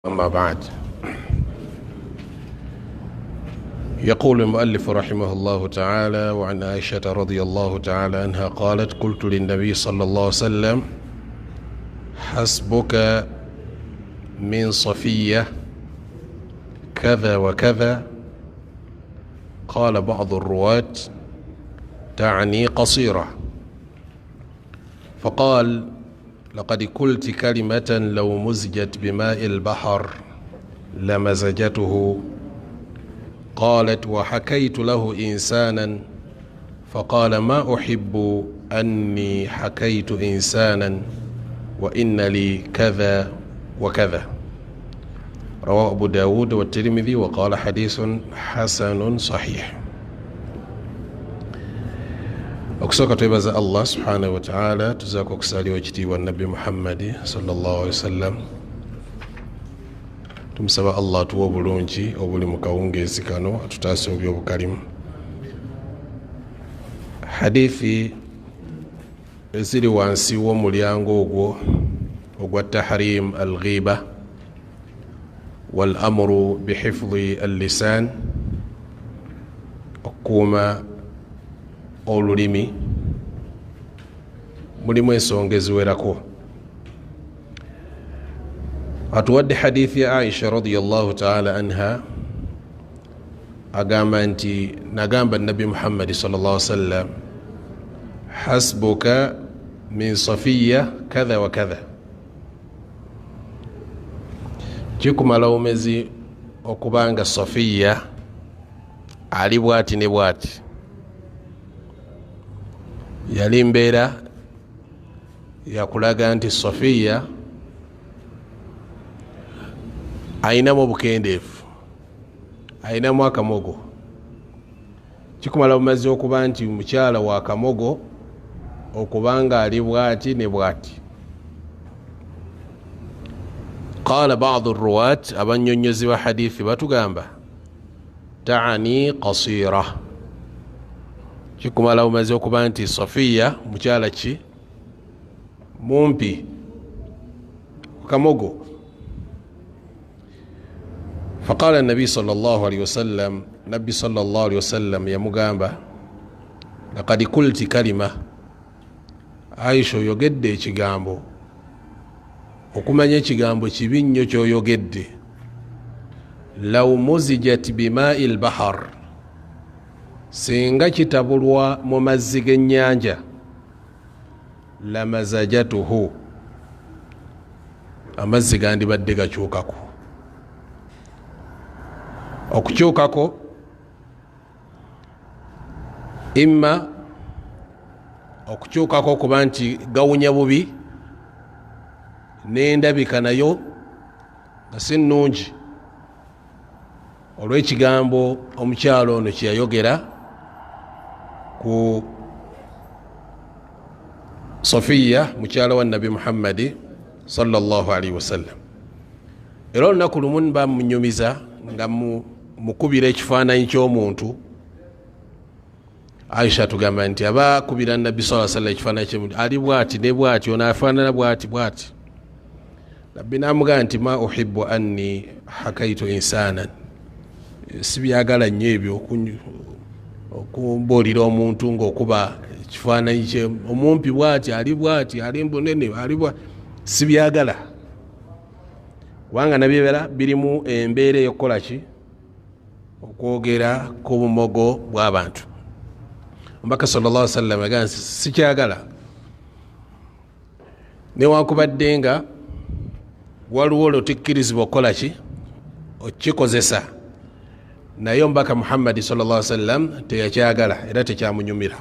أما بعد، يقول المؤلف رحمه الله تعالى: وعن عائشة رضي الله تعالى عنها قالت: قلت للنبي صلى الله عليه وسلم: حسبك من صفية كذا وكذا. قال بعض الرواة: تعني قصيرة. فقال: لقد قلت كلمة لو مزجت بماء البحر لمزجته. قالت: وحكيت له إنسانا فقال: ما أحب أني حكيت إنسانا وإن لي كذا وكذا. رواه أبو داود والترمذي وقال حديث حسن صحيح. okusoka twebaza Allah subhanahu wa ta'ala, tuzaako okusaliwa ekitiibwa nabbi Muhammad sallallahu alaihi wasallam. Tumusaba Allah atuwa obulungi obuli mu kawungeezi kano, atutaase mu by'obukalimu. Hadithi eziri wansi w'omulyango ogwo ogwa tahrim al-ghiba wal amru bihifdhi al-lisan, okukuuma olulimi, mulimu ensonga eziwerako. atuwadde hadithi ya Aisha radiyallahu ta'ala anha, agamba nti nagamba nabi Muhammad sallallahu alaihi wasallam: hasbuka min safiya kadha wa kadha. Kikumala omezi okubanga Safiya ali bwati ne bwati. Yali mbeera yakulaga nti Safiya ayinamu obukendeefu, ayinamu akamogo. Kikumala bumaze okuba nti mukyala wa kamogo okubanga ali bwati ne bwati. Qala ba'du ruwat, abanyonyozi wa hadithi batugamba ta'ani qasira. Kikumala bumaze okuba nti Safiya mukyala ki? Mumpi, kamogo. Faqala nabi sallallahu alaihi wasallam, nabi sallallahu alaihi wasallam yamugamba: laqad qulti kalima, Aisha oyogedde ekigambo, okumanya ekigambo kibi nnyo kyoyogedde. Law muzijat bima'i al-bahr, singa kitabulwa mu mazzi g'ennyanja, lamazajatuhu, amazzi gandibadde gakyukako. Okukyukako imma okukyukako kuba nti gawunya bubi, n'endabika nayo nga si nnungi, olw'ekigambo omukyalo ono kyeyayogera ku Safiya mukyala wa nabi Muhammad sallallahu alaihi wasallam. Era olunaku lumu mba munyumiza nga mukubira ekifaananyi ky'omuntu. Aisha tugamba nti aba kubira nabbi sallallahu alaihi wasallam ekifaananyi ky'omuntu ali bwati ne bwati, ono afaanana bwati bwati. Nabbi namugamba nti ma uhibbu anni hakaitu insanan, sibyagala nnyo ebyo okumbuulira omuntu ng'okuba ekifaananyi kye, omumpi bwati, ali bwati, ali mbunene, ali bwati, sibyagala. Kubanga nabyebera birimu embeera eyokukola ki? Okwogera ku bumogo bw'abantu. Omubaka sallallahu alaihi wasallam agamba sikyagala, newankubadde nga waliwo olwotikkirizibwa okukola ki? Okikozesa. Naye omubaka Muhammad sallallahu alaihi wasallam teyakyagala era tekyamunyumira.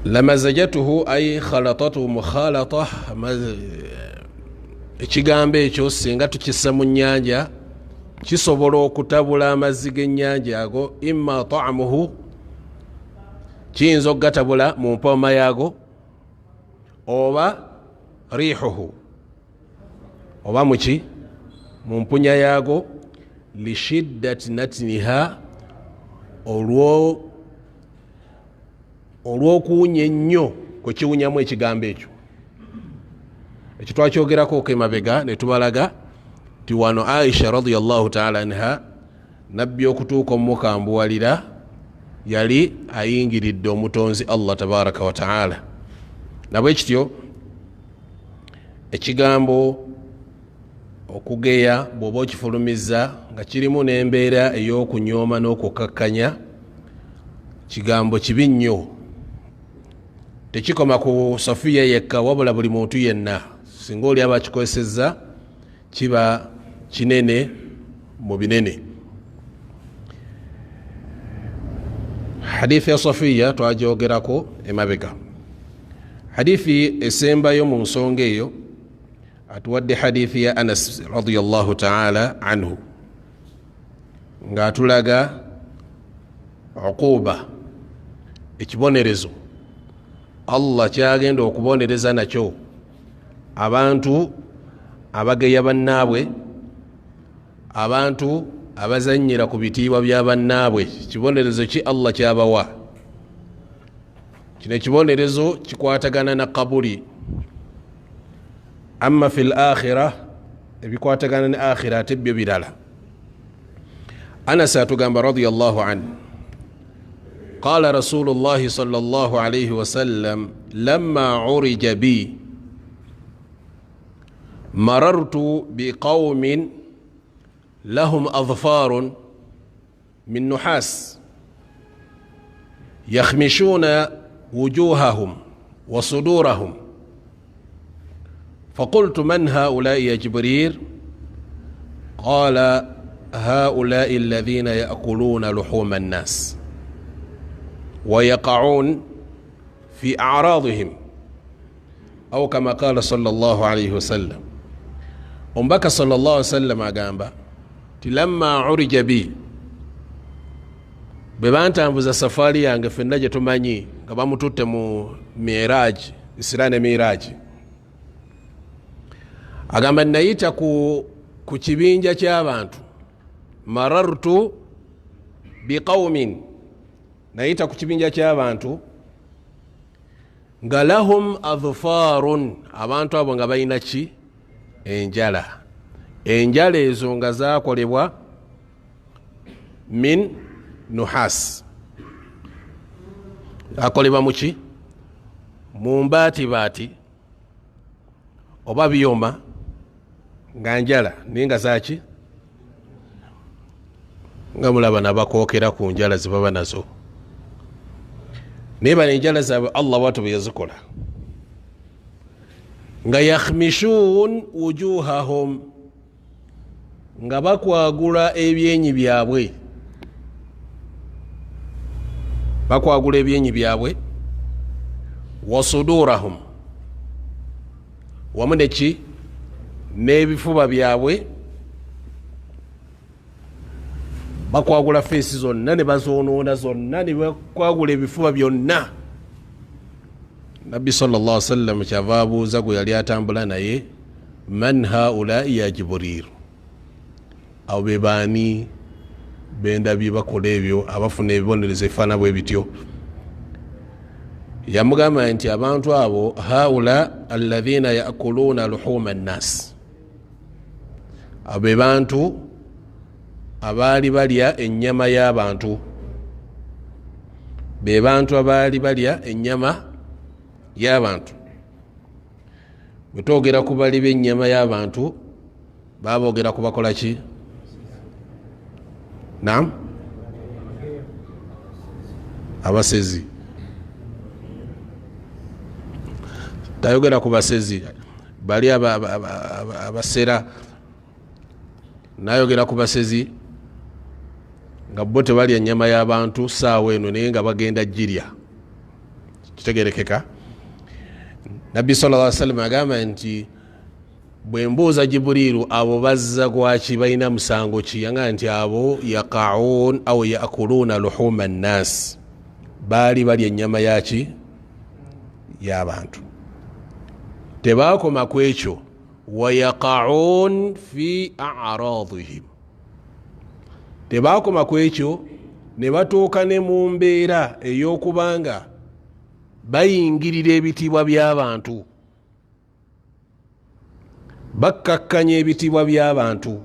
Lamazajatuhu ay khalatatu mukhalata. Ekigambo ekyo singa tukissa mu nnyanja kisobola okutabula amazzi g'ennyanja ago. Imma ta'amuhu, kiyinza okugatabula mu mpoma yaago, oba rihuhu, oba muki? Mu mpunya yaago. Lishiddati natniha, olw'okuwunya ennyo kwe kiwunyamu ekigambo ekyo. Ekyo twakyogerako emabega ne tubalaga ti wano Aisha radiyallahu ta'ala anha nabbi okutuuka omukambuwalira yali ayingiridde omutonzi Allah tabaraka wa ta'ala. Nabwe kityo ekigambo okugeya bw'oba okifulumiza nga kirimu n'embeera ey'okunyooma n'okukakkanya, kigambo kibi nnyo. Tekikoma ku Safiya yekka wabula buli muntu yenna singa oli aba akikozesezza kiba kinene mu binene. Hadithi ya Safiya twajogerako emabega. Hadithi esembayo mu nsonga eyo atuwadde hadithi ya Anas radiyallahu ta'ala anhu nga atulaga uquba, ekibonerezo Allah kyagenda okubonereza nakyo abantu abageya bannaabwe, abantu abazanyira ku bitiibwa bya bannaabwe. Kibonerezo ki Allah kyabawa? Kino ekibonerezo kikwatagana na kabuli. Amma fil akhirah, ebikwatagana ne akhirah tebyo birala. Anas atugamba radiyallahu anhu قال رسول الله صلى الله عليه وسلم لما عرج بي مررت بقوم لهم أظفار من نحاس يخمشون وجوههم وصدورهم فقلت من هؤلاء يا جبريل؟ قال هؤلاء الذين يأكلون لحوم الناس ويقعون في أعراضهم أو كما قال صلى الله عليه وسلم. أمبك صلى الله عليه وسلم أقام لما عرج بي ببانتا مفوزا سفاري يانغ في النجة تماني كبامو توتمو ميراج إسران ميراج أقام نايتا كوشبينجا چابانتو مررت بقوم naita ku kibinja ky'abantu nga lahum adhfarun, abantu abo nga balina ki? Enjala. Enjala ezo nga zakolebwa min nuhas, akolebwa muki? Mu mbaatibaati oba byoma, nga njala naye nga zaki? Nga mulaba nabakookera ku njala zibaba nazo. Naye bano enjala zaabwe Allah watu bwe yazikola nga yakhmishun wujuhahum, nga bakwagula ebyenyi byabwe, bakwagula ebyenyi byabwe, wasudurahum, wamu neki n'ebifuba byabwe, bakwagula feesi zonna ne bazoonoona zonna ne bakwagula ebifuba byonna. Nabbi sallallahu alaihi wasallam kyava abuuza gwe yali atambula naye, man haulai ya Jibril, abo be baani bendabye bakola ebyo abafuna ebibonerezo ebifaana bwe bityo? Yamugamba nti abantu abo haula alladhina yakuluna luhuma nnas, abo be bantu abaali balya ennyama y'abantu, be bantu abaali balya ennyama y'abantu. Bwe twogera ku bali b'ennyama y'abantu baboogera ku bakola ki? Naam, abasezi. Tayogera ku basezi bali abasera, nayogera ku basezi nga bo tebalya ennyama y'abantu saawa eno naye nga bagenda jirya. Kitegerekeka? Nabbi sallallahu alaihi wasallam agamba nti bwe mbuuza Jibrilu abo bazza gwaki, balina musango ki? Yanga nti abo yaqaun au yakuluna luhuma nnas, baali balya ennyama yaki? Y'abantu. Tebaakoma ku ekyo, wayaqaun fi a'radihim, tebaakoma ku ekyo ne batuuka ne mu mbeera ey'okubanga bayingirira ebitiibwa by'abantu, bakkakkanya ebitiibwa by'abantu.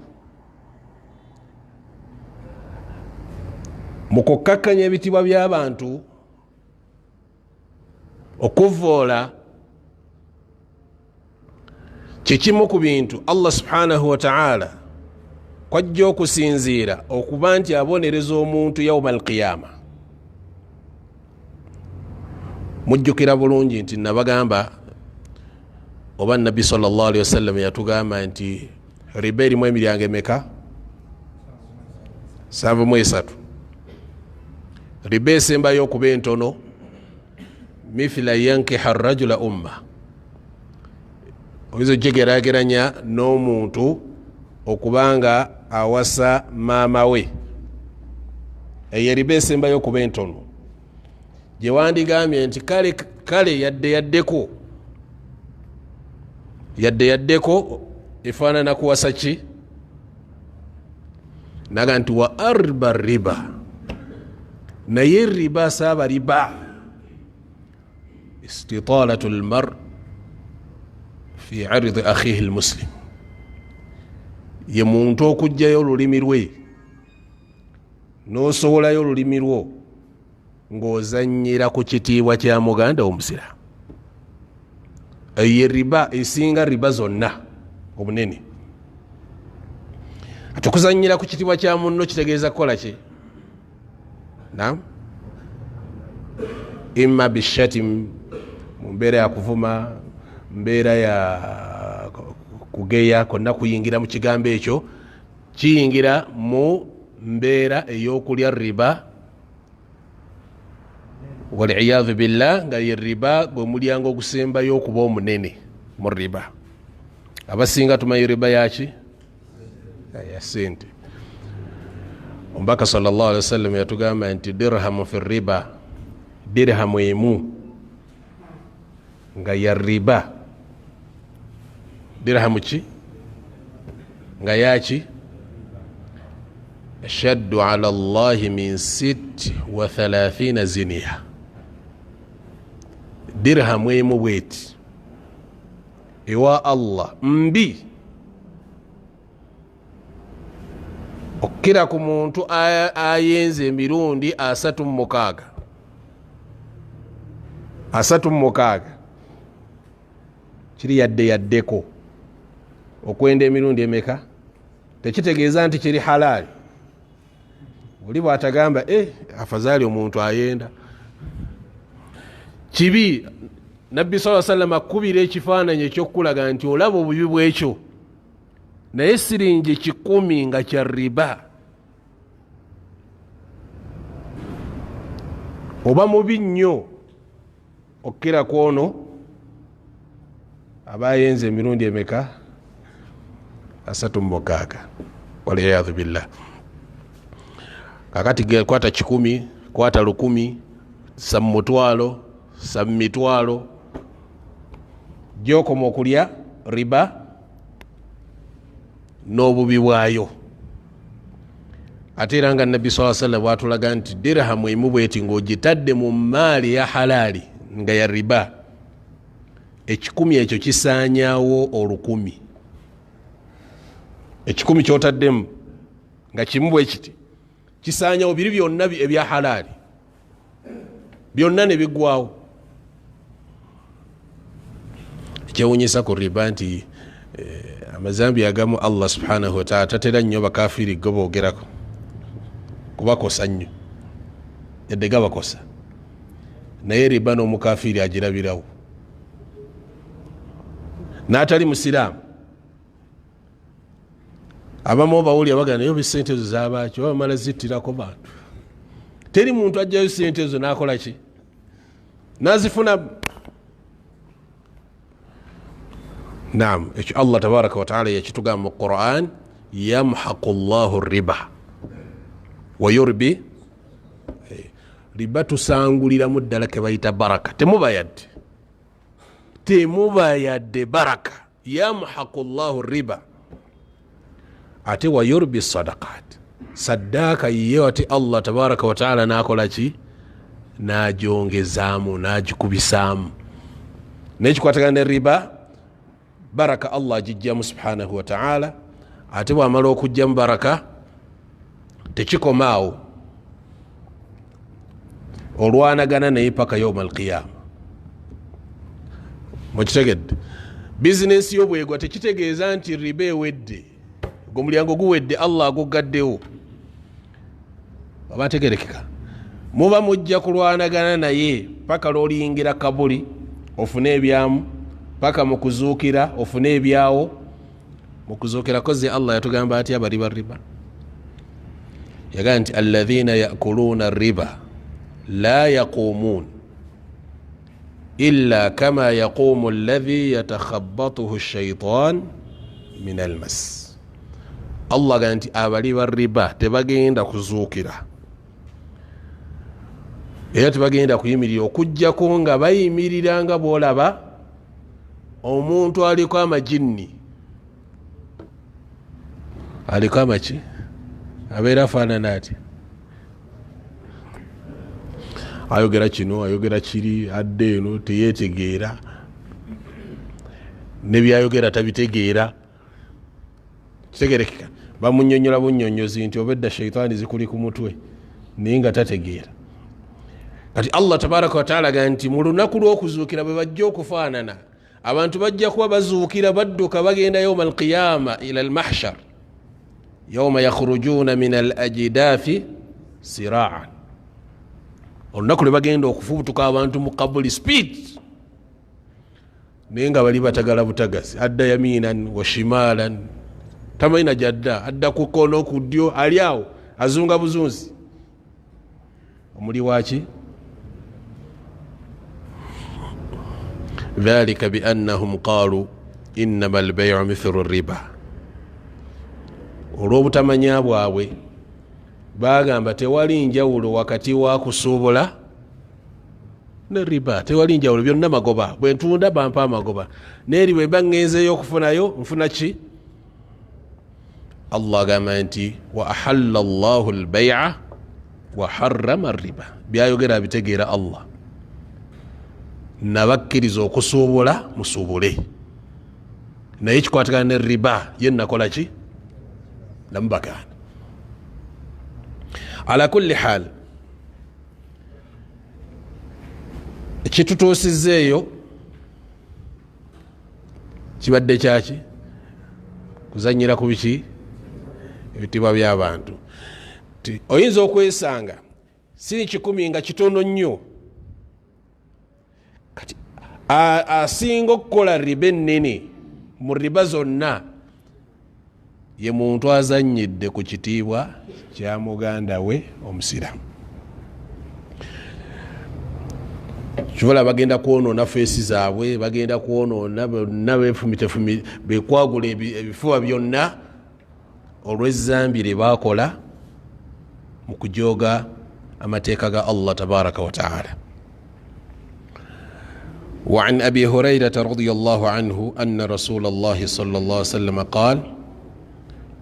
Mu kukkakkanya ebitiibwa by'abantu, okuvvoola kikimu ku bintu Allah subhanahu wa ta'ala kwajja okusinziira okuba nti abonereza omuntu yawma alqiyama. Mujjukira bulungi nti nabagamba oba nabbi sallallahu alaihi wasallam yatugamba nti riba erimu emiryango emeka? 73. Riba esembayo okuba entono mithla yankiha rajula umma, oyinza okigerageranya n'omuntu okubanga awasa maama we. Eyo riba esembayo okuba entono, gye wandigambye nti kale yadde efaanana kuwasa ki? Naga nti wa arba riba, naye riba saaba riba istitalatu lmar fi ardi akhihi lmuslim, ye muntu okugjayo olulimi lwe n'osowolayo olulimi lwo ng'ozanyira ku kitiibwa kya muganda omusira. Eyo riba esinga riba zonna obunene. Ate okuzanyira ku kitiibwa kya munno kitegeeza kukola ki? Naam, imma bishatim, mu mbeera ya kuvuma, mbeera ya kugeya, konna kuyingira mu kigambo ekyo kiyingira mu mbeera ey'okulya riba, waliyadhu billah, nga ye riba gwe mulyango ogusembayo okuba omunene mu riba. Abasinga tumanyi riba yaki? Ya sente. Omubaka sallallahu alaihi wasallam yatugamba nti dirhamu fi riba, dirhamu emu nga ya riba. Dirhamu ki? Nga yaki? ashaddu ala Allahi min 36 ziniya. Dirhamu emu bweti ewa Allah mbi okira ku muntu ayenze emirundi 36. 36 kiri yaddeko okwenda emirundi emeka? Tekitegeeza nti kiri halali. Oli bw'atagamba afadhali omuntu ayenda kibi. Nabbi sallallahu alaihi wasallam akubira ekifaananyi ekyokulaga nti olaba obubi bwekyo, naye siringi 10 nga kya riba oba mubi nnyo okira kwono abayenze emirundi emeka? 36. waliyadhu billah. Kakati kwata 10, kwata 10, sammutwalo, sammitwalo, gyokoma okulya riba n'obubi bwayo. Ate era nga nabbi sallallahu alaihi wasallam bwatulaga nti dirhamu emu bweti ng'ogitadde mu maali ya halali nga ya riba, 10 ekyo kisaanyaawo 10. 10 kyotaddemu nga kimu bwe kiti kisaanyaawo biri byonna ebya halali, byonna ne biggwawo. Kyewunyisa ku riba nti amazambi agamu Allah subhanahu wa ta'ala tatera nnyo bakafiri go boogerako kubakosa nnyo, yadde gabakosa, naye riba n'omukafiri agirabirawo. N'atali musiraamu abamu bawulira bagana naye sente ezo zabaaki oba bamala zittirako bantu. Teri muntu ajjayo sente ezo n'akola ki? N'azifuna. Naam, ekyo Allah tabaraka wa ta'ala yakitugamba mu Qur'an, yamhaqu Allahu riba wa yurbi. Riba tusanguliramu ddala ke bayita baraka. Temuba yadde baraka. Yamhaqu Allahu riba. Ate wa yurbi sadaqat, saddaaka ye ati Allah tabaraka wa ta'ala n'akola ki? n'agyongezaamu n'agikubisaamu. N'ekikwatagana ne riba, baraka Allah agijjamu subhanahu wa ta'ala, ate bw'amala okujjamu baraka tekikomaawo, olwanagana naye paka yawma alqiyama. Mukitegedde? Bizinesi yo bwegwa tekitegeeza nti riba ewedde, gwe mulyango guwedde, Allah agugaddewo. Abategerekeka muba mujja kulwanagana naye paka lwoliyingira kabuli ofune ebyamu, paka mukuzuukira ofune ebyawo. Mukuzuukira koze Allah yatugamba ati abaliba riba, yagaa nti alladhina yakuluna riba la yaqumun illa kama yaqumu alladhi yatakhabbathu shaitan min almas. Allah gaa nti abaliba riba tebagenda kuzuukira era tebagenda kuyimirira okujjako nga bayimirira nga bwolaba omuntu aliko amajinni, aliko amaki, abeera afaanana ati, ayogera kino ayogera kiri, adde eno teyetegeera, nebyayogera tabitegeera. Kitegerekeka bamunyonyola bunyonyozi nti obedda shaitaani zikuli ku mutwe naye nga tategeera. Kati Allah tabaraka wa taala gaa nti mu lunaku lw'okuzuukira bwe bajja okufaanana, abantu bajja kuba bazuukira badduka bagenda yawma alqiyama ila almahshar yawma yakhrujuna min alajdafi siraan. Olunaku lwe bagenda okufubutuka abantu mu kabuli speed, naye nga bali batagala butagasi, adda yaminan wa shimalan, tamayina jadda, adda ku kkono ku ddyo, ali awo azunga buzunzi. Omuli waki? dhalika biannahum qaalu innama albay'u mithlu riba. Olw'obutamanya bwabwe bagamba tewali njawulo wakati wa kusuubula ne riba, tewali njawulo, byonna magoba. Bwe ntunda bampa amagoba, neeri bwe mba ngenzeeyo okufunayo nfuna ki? Allah agamba nti wa ahalla Allahu albay'a wa harrama riba. Byayogera bitegeera Allah, nabakkiriza okusuubula musuubule, naye kikwatagana ne riba ye nakola ki? Namubagaana. Ala kulli haal, ekitutuusizzeeyo kibadde kyaki? Kuzanyira ku biki? Ebitiibwa by'abantu. Oyinza okwesanga si 100 nga kitono nnyo, kati asinga okukola riba ennene mu riba zonna ye muntu azanyidde ku kitiibwa kya muganda we omusiramu. Kivola bagenda kwonoona feesi zaabwe, bagenda kwonoona bonna befumitefumi, bekwagula ebifuba byonna olw'ezzambi lye baakola mu kujooga amateeka ga Allah tabaraka wa taala. وعن أبي هريرة رضي الله عنه أن رسول الله صلى الله عليه وسلم قال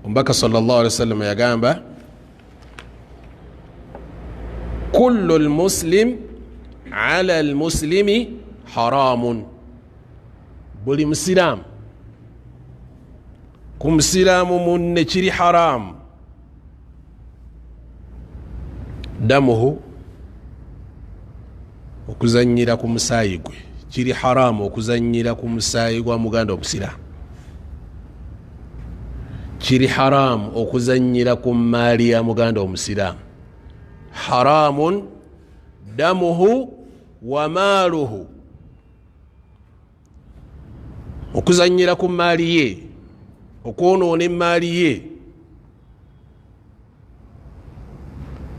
ومبكى صلى الله عليه وسلم يا جامبا كل المسلم على المسلم حرام. بولي مسلام كم سلام من نشري حرام دمه okuzanyira ku musaayi gwe, kiri haramu okuzanyira ku musaayi gwa muganda omusiraamu. Kiri haramu okuzanyira ku maali ya muganda omusiraamu. Haramun damuhu wa maaluhu, okuzanyira ku maali ye, okwonoona emaali ye.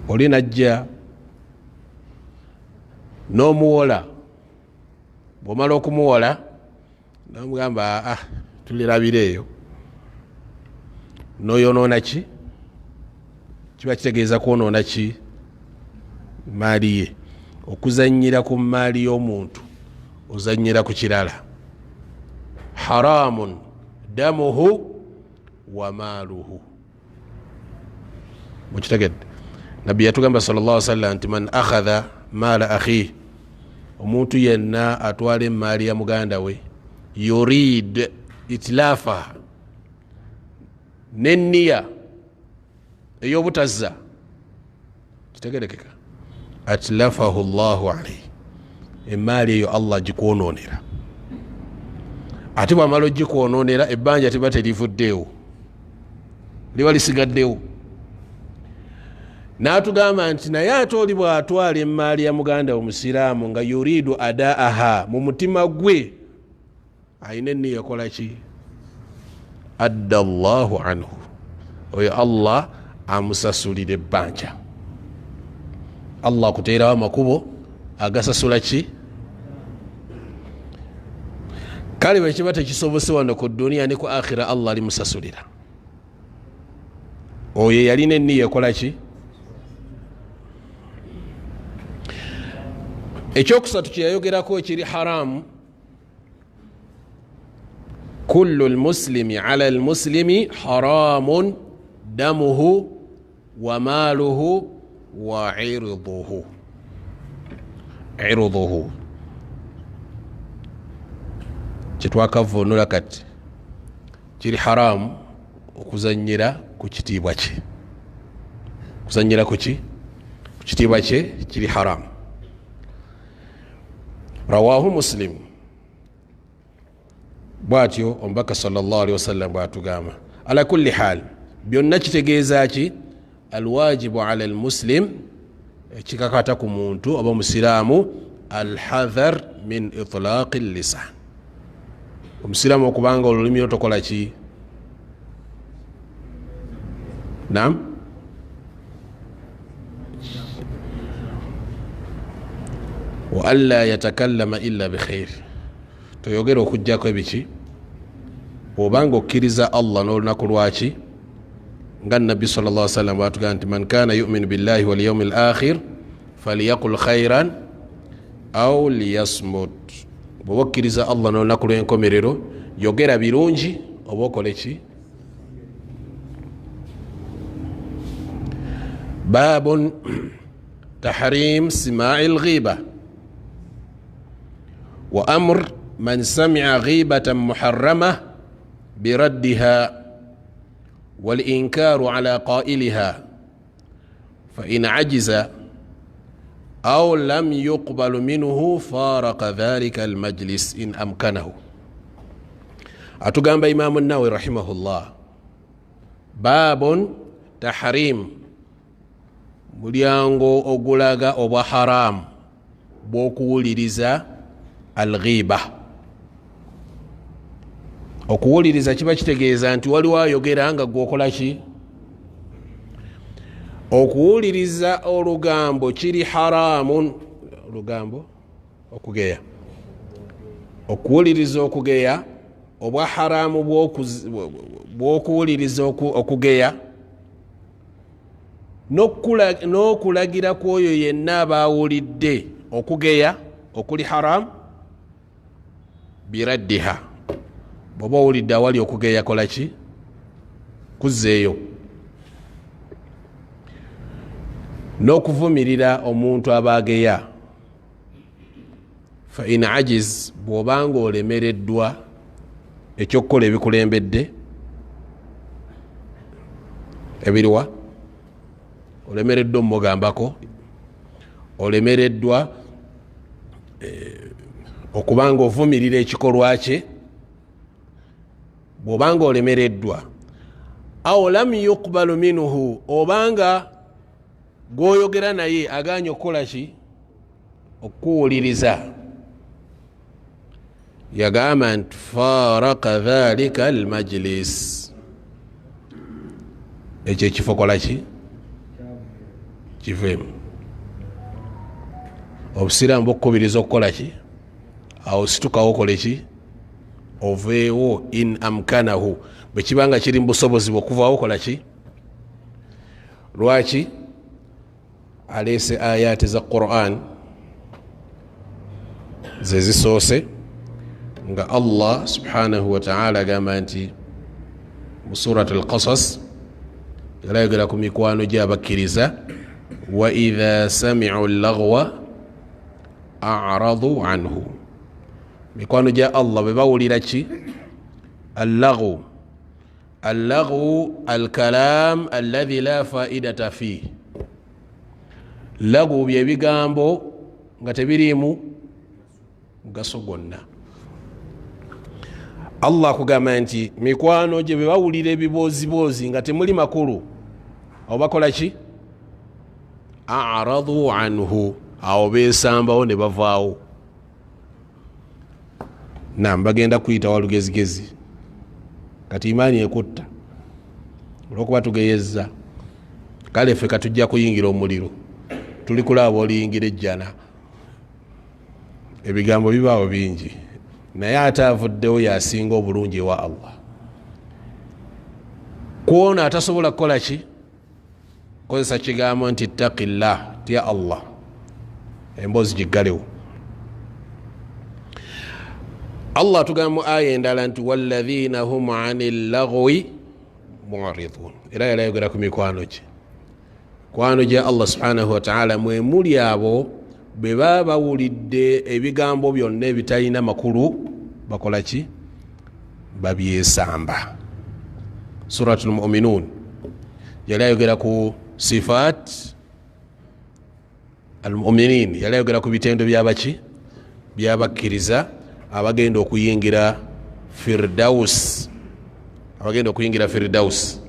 Oli najja n'omuwola, bw'omala okumuwola n'omugamba tulirabira eyo, n'oyonoona ki? Kiba kitegeeza kwonoona ki? Maali ye. Okuzanyira ku maali y'omuntu ozanyira ku kirala. Haramun damuhu wa maaluhu. Mukitegedde? Nabbi yatugamba sallallahu alaihi wasallam nti man akhadha maala akhi, omuntu yenna atwala emaali ya muganda we yurid itlafa nenniya ey'obutazza, kitegerekeka, atlafahu llahu alaihi, emaali eyo Allah gikwononera. Ate bwamala ogikwononera ebbanja tiba terivuddewo, liba lisigaddewo. N'atugamba nti naye ate oli bw'atwala emaali ya muganda omusiraamu nga yuridu adaaha, mu mutima gwe ayina enniya kola ki? Adda Allahu anhu, oyo Allah amusasulira ebbanja. Allah akuteerawo amakubo agasasula ki? Kale bwe kiba tekisobose wano ku duniya ne ku akhira, Allah alimusasulira. Oyo yalina enniya ekola ki? Ekyokusatu kyeyayogerako ekiri haramu, kullu lmuslimi ala lmuslimi haramun damuhu wa maaluhu wa irduhu. Irduhu kyetwakavunula kati kiri haramu okuzanyira ku kitiibwa kye. Kuzanyira ku ki? Ku kitiibwa kye kiri haramu. Rawahu Muslim. Bwatyo omubaka sallallahu alaihi wasallam bwatugamba. Ala kulli hal, byonna kitegeeza ki? Alwajibu ala almuslim, ekikakata ku muntu oba musiraamu, alhadhar min itlaqi lisan. Omusiraamu okubanga olulimi otokola ki? Naam, wa alla yatakallama illa bikhair, toyogera okujjako ebiki? Obanga okkiriza Allah n'olunaku lwaki, nga nabbi sallallahu alaihi wasallam bwatugamba nti man kana yu'minu billahi wal yawmil akhir falyaqul khairan aw liyasmut. Bw'oba okkiriza Allah n'olunaku lw'enkomerero, yogera birungi oba okole ki? Babun tahrim sima'il ghiba wa amr man sami'a ghibatan muharramah biraddiha wal inkaru ala qailiha fa in ajiza aw lam yuqbal minhu faraqa dhalika al majlis in amkanahu. Atugamba Imam an-Nawawi rahimahullah, babun tahrim, mulyango ogulaga obwa haramu bw'okuwuliriza al-ghiba. Okuwuliriza kiba kitegeeza nti waliwo ayogera nga gwokola ki? Okuwuliriza olugambo kiri haramun. Olugambo okugeya, okuwuliriza okugeya obwa haramu bw'okuwuliriza okugeya n'okulagira kw'oyo yenna abawulidde okugeya okuli haramu biraddiha. Bw'oba owulidde awali okugeya kola ki? Kuzzeeyo. N'okuvumirira omuntu abageya. Fa in ajiz, bw'obanga olemereddwa ekyokukola ebikulembedde ebiriwa, olemereddwa omugambako, olemereddwa okubanga ovumirira ekikolwa kye, bw'obanga olemereddwa, aw lam yuqbalu minhu, obanga gwoyogera naye aganye okukola ki? Okuwuliriza, yagamba nti faraka dhalika almajlis, ekyo ekifo kola ki? Kiveemu. Obusiraamu bukubiriza okukola ki? Awo situkawo okole ki? Oveewo in amkanahu, bwe kibanga kiri mu busobozi bw'okuvaawo kola ki? Lwaki? Aleese ayati za Qur'an ze zisoose nga Allah subhanahu wa ta'ala agamba nti mu surat al-Qasas yalayogera ku mikwano gy'abakkiriza, wa idha sami'u al-laghwa a'radu anhu. Mikwano gya Allah bwe bawulira ki? Allaghu. Allaghu alkalam alladhi la faidata fihi. Laghu bye bigambo nga tebirimu mugaso gwonna. Allah akugamba nti mikwano gye bwe bawulira ebiboozibozi nga temuli makulu, awo bakola ki? A'radu anhu, awo beesambawo ne bavaawo. Nam bagenda kuyita walugezigezi kati imaani ekutta olwokuba tugeyezza. Kale ffe katujja kuyingira omuliro, tuli kulaba oliyingira ejjana. Ebigambo bibaawo bingi, naye ate avuddewo yasinga obulungi ewa Allah. Kwona atasobola kukola ki? Kozesa kigambo nti ttaqillah, tya Allah, emboozi giggalewo. Allah tugamba mu aya endala nti walladhina hum anil lagwi mu'ridun. Era yayogera ku mikwano gye. Mikwano gya Allah subhanahu wa ta'ala mwe muli abo bwe baba bawulidde ebigambo byonna ebitalina makulu bakola ki? Babyesamba. Suratul Mu'minun yali ayogera ku sifat al-mu'minin, yali ayogera ku bitendo byabaki? Byabakkiriza abagenda okuyingira Firdaus. Abagenda okuyingira Firdaus.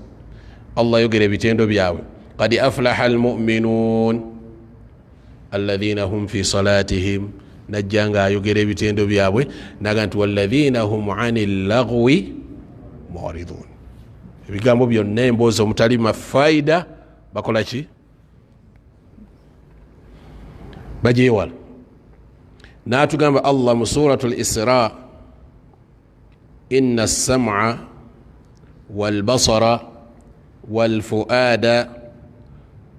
Allah yogera ebitendo byabwe. Qad aflaha al-mu'minun alladhina hum fi salatihim. Najjanga ayogera ebitendo byabwe naga nti walladhina hum anil lagwi mu'ridun. Ebigambo byonna emboozi omutali mafaida bakola ki? Bajeewala. Natugamba Allah mu suratul Isra, inna as-sam'a wal basara wal fuada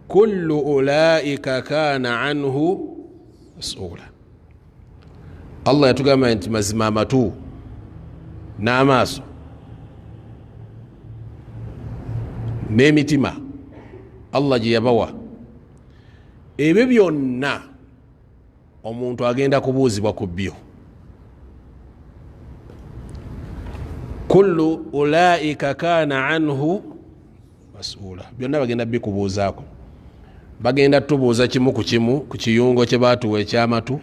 kullu ulaika kana anhu mas'ula. Allah yatugamba nti mazima amatu n'amaaso n'emitima Allah gye yabawa, ebyo byonna omuntu agenda kubuuzibwa ku byo. Kullu ulaika kana anhu mas'ula. Byonna bagenda bikubuuzaako. Bagenda tubuuza kimu ku kimu ku kiyungo kye baatuwa ekyamatu,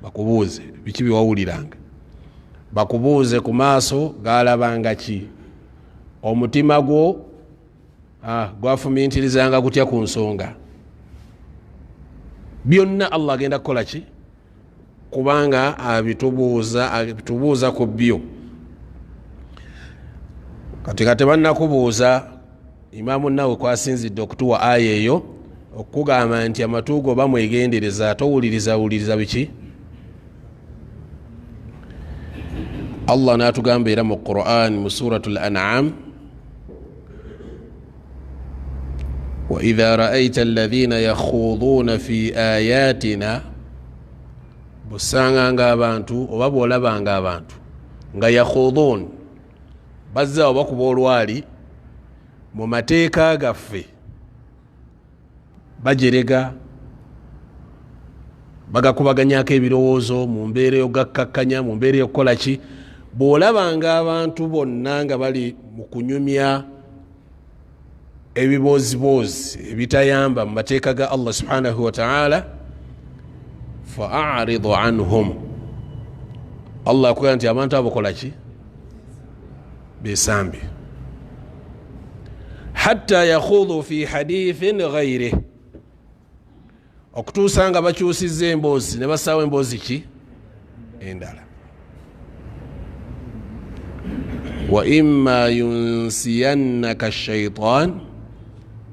bakubuuze biki biwawuliranga. Bakubuuze ku maaso gaalabanga ki? Omutima gwo gwafumiintirizanga gutya ku nsonga. Byonna Allah agenda kukola ki? Kubanga abitubuuza ku byo. Katika tebannakubuuza, Imamu Nawawi kwasinzidde okutuwa aya eyo okugamba nti amatugo bamwegendereza, towuliriza biki? Allah natugamba era mu Qur'an mu suratul An'am, wa idha ra'aita alladhina yakhuduna fi ayatina, busanganga abantu oba bwolabanga abantu nga yakhudun bazza obakuba olwali mu mateeka gaffe, bajerega bagakubaganyako ebirowoozo mu mbeera ey'ogakkakkanya, mu mbeera ey'okukola ki? Bw'olabanga abantu bonna nga bali mu kunyumya ebiboozibozi ebitayamba mu mateeka ga Allah subhanahu wa ta'ala, fa'aridu anhum. Allah akugamba nti abantu abo kola ki? Besambe. Hatta yakhudhu fi hadithin ghayrih, okutuusa nga bakyusizza emboozi ne basaawo emboozi ki? Endala. Wa imma yunsiyannaka ash-shaytan,